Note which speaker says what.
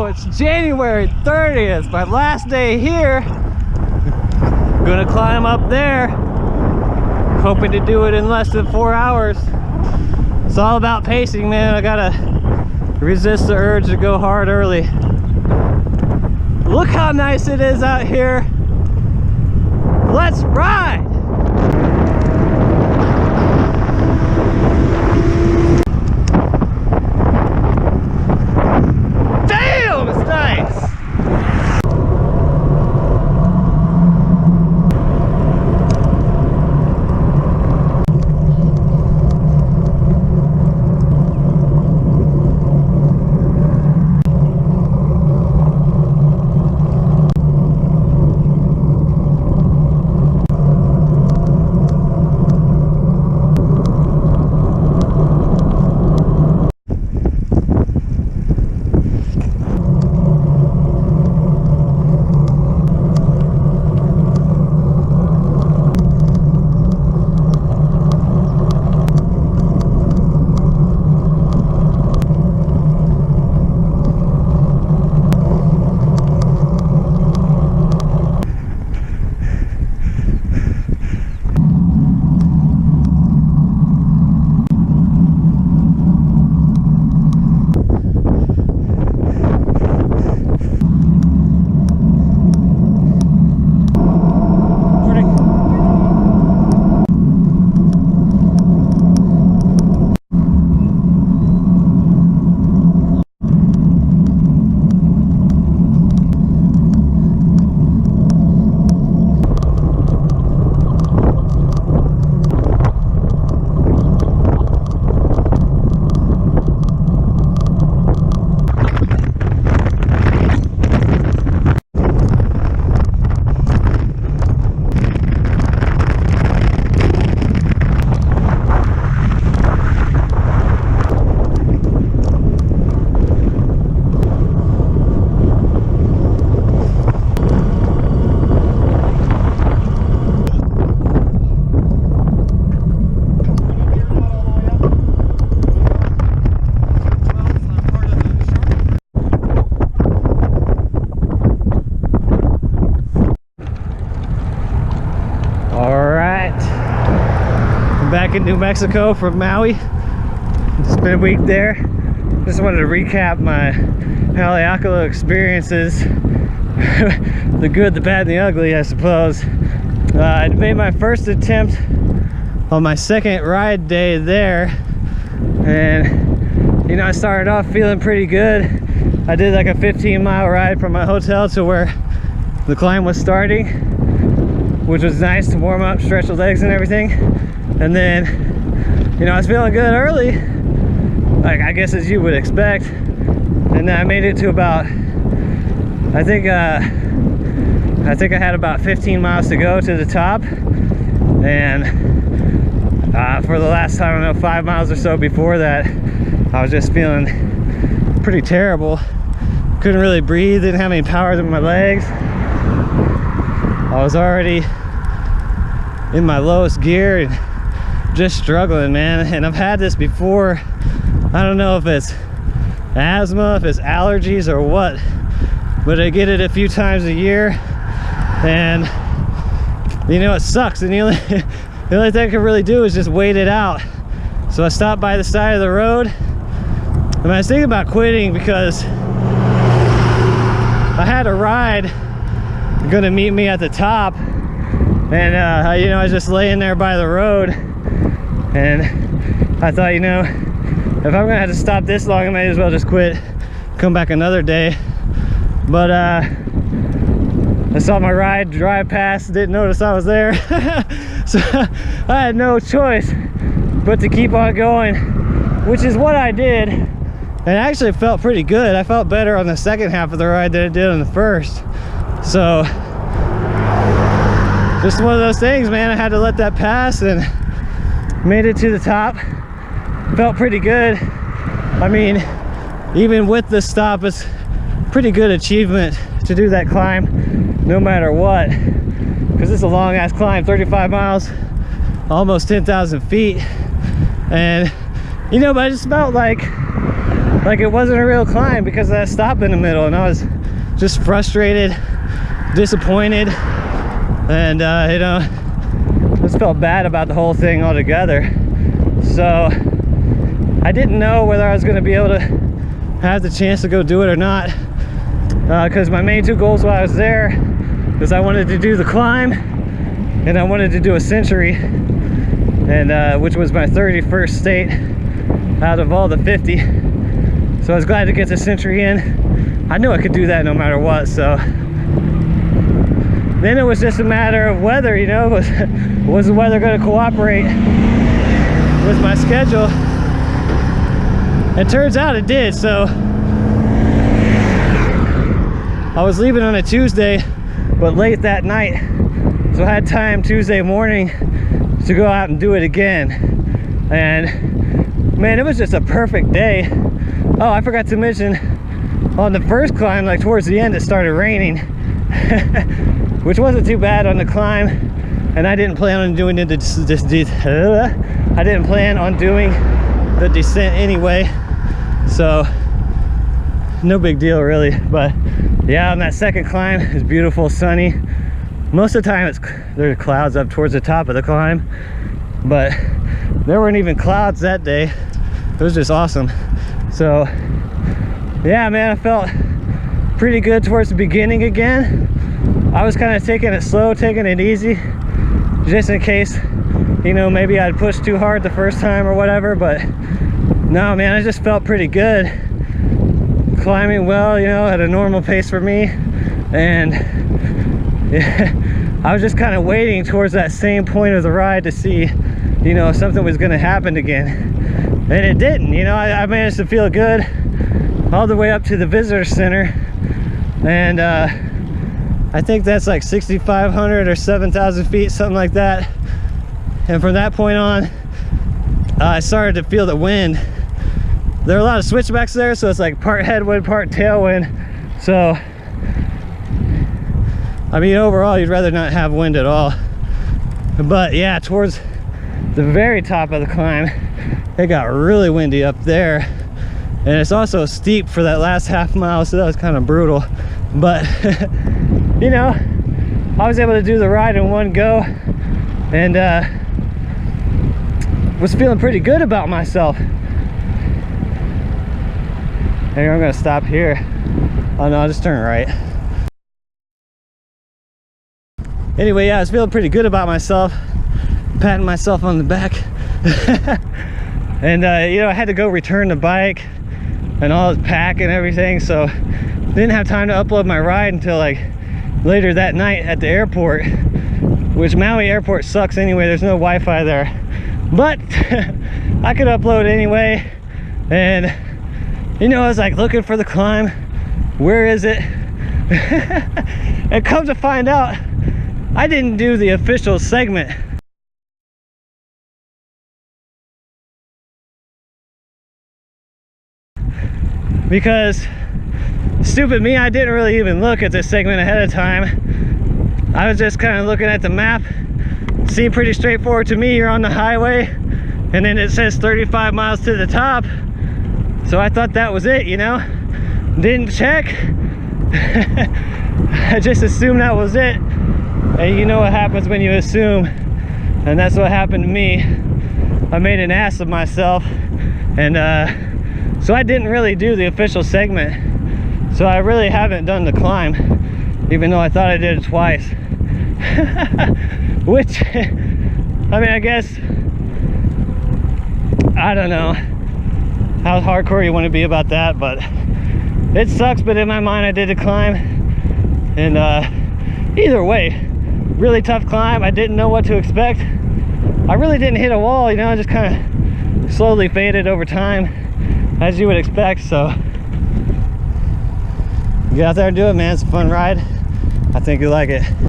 Speaker 1: go! It's January 30th, my last day here. Gonna climb up there. Hoping to do it in less than 4 hours. It's all about pacing, man. I gotta resist the urge to go hard early. Look how nice it is out here. Let's ride! Damn, it's nice! Back in New Mexico from Maui. Spent a week there. Just wanted to recap my Haleakala experiences. The good, the bad, and the ugly, I suppose. I made my first attempt on my second ride day there, and you know, I started off feeling pretty good. I did like a 15-mile ride from my hotel to where the climb was starting, which was nice to warm up, stretch the legs and everything. And then, you know, I was feeling good early, like I guess as you would expect. And then I made it to about, I think I had about 15 miles to go to the top. And for the last, I don't know, 5 miles or so before that, I was just feeling pretty terrible. Couldn't really breathe, didn't have any power in my legs. I was already in my lowest gear and just struggling, man. And I've had this before. I don't know if it's asthma, if it's allergies or what, but I get it a few times a year, and you know, it sucks. And the only thing I can really do is just wait it out. So I stopped by the side of the road, and I was thinking about quitting because I had a ride gonna meet me at the top, and you know, I was just laying there by the road. And I thought, you know, if I'm gonna have to stop this long, I might as well just quit, come back another day. But I saw my ride drive past, didn't notice I was there. So I had no choice but to keep on going, which is what I did. And actually it felt pretty good. I felt better on the second half of the ride than it did on the first. So just one of those things, man. I had to let that pass and made it to the top. Felt pretty good. I mean, even with the stop, it's pretty good achievement to do that climb no matter what, because it's a long ass climb, 35 miles, almost 10,000 feet. And you know, but I just felt like like it wasn't a real climb because of that stop in the middle, and I was just frustrated, disappointed, and you know, just felt bad about the whole thing altogether. So I didn't know whether I was going to be able to have the chance to go do it or not, because my main two goals while I was there was I wanted to do the climb and I wanted to do a century, and which was my 31st state out of all the 50. So I was glad to get the century in. I knew I could do that no matter what. So then it was just a matter of weather, you know. Was the weather going to cooperate with my schedule? It turns out it did. So I was leaving on a Tuesday, but late that night, so I had time Tuesday morning to go out and do it again. And man, it was just a perfect day. Oh, I forgot to mention, on the first climb, like towards the end, it started raining, which wasn't too bad on the climb, and I didn't plan on doing I didn't plan on doing the descent anyway, so no big deal really. But yeah, on that second climb, it's beautiful, sunny. Most of the time there's clouds up towards the top of the climb, but there weren't even clouds that day. It was just awesome. So yeah, man, I felt pretty good towards the beginning again. I was kind of taking it slow, taking it easy, just in case, you know, maybe I'd pushed too hard the first time or whatever. But no, man, I just felt pretty good, climbing well, you know, at a normal pace for me. And yeah, I was just kind of waiting towards that same point of the ride to see, you know, if something was going to happen again, and it didn't. You know, I managed to feel good all the way up to the visitor center, and I think that's like 6,500 or 7,000 feet, something like that. And from that point on, I started to feel the wind. There are a lot of switchbacks there, so it's like part headwind, part tailwind. So I mean, overall, you'd rather not have wind at all. But yeah, towards the very top of the climb, it got really windy up there. And it's also steep for that last half mile, so that was kind of brutal. But, you know, I was able to do the ride in one go, and was feeling pretty good about myself. Hey, I'm gonna stop here. Oh no, I'll just turn right. Anyway, yeah, I was feeling pretty good about myself, patting myself on the back. And you know, I had to go return the bike and all the pack and everything, so didn't have time to upload my ride until like later that night at the airport, which Maui airport sucks anyway. There's no Wi-Fi there, but I could upload anyway. And you know, I was like looking for the climb, where is it? And come to find out, I didn't do the official segment. Because stupid me, I didn't really even look at this segment ahead of time. I was just kind of looking at the map. Seemed pretty straightforward to me. You're on the highway, and then it says 35 miles to the top. So I thought that was it, you know? Didn't check. I just assumed that was it. And you know what happens when you assume. And that's what happened to me. I made an ass of myself. And so I didn't really do the official segment. So I really haven't done the climb, even though I thought I did it twice. Which, I mean, I guess, I don't know how hardcore you want to be about that, but it sucks. But in my mind, I did the climb. And either way, really tough climb. I didn't know what to expect. I really didn't hit a wall, you know, I just kind of slowly faded over time, as you would expect. So get out there and do it, man. It's a fun ride. I think you'll like it.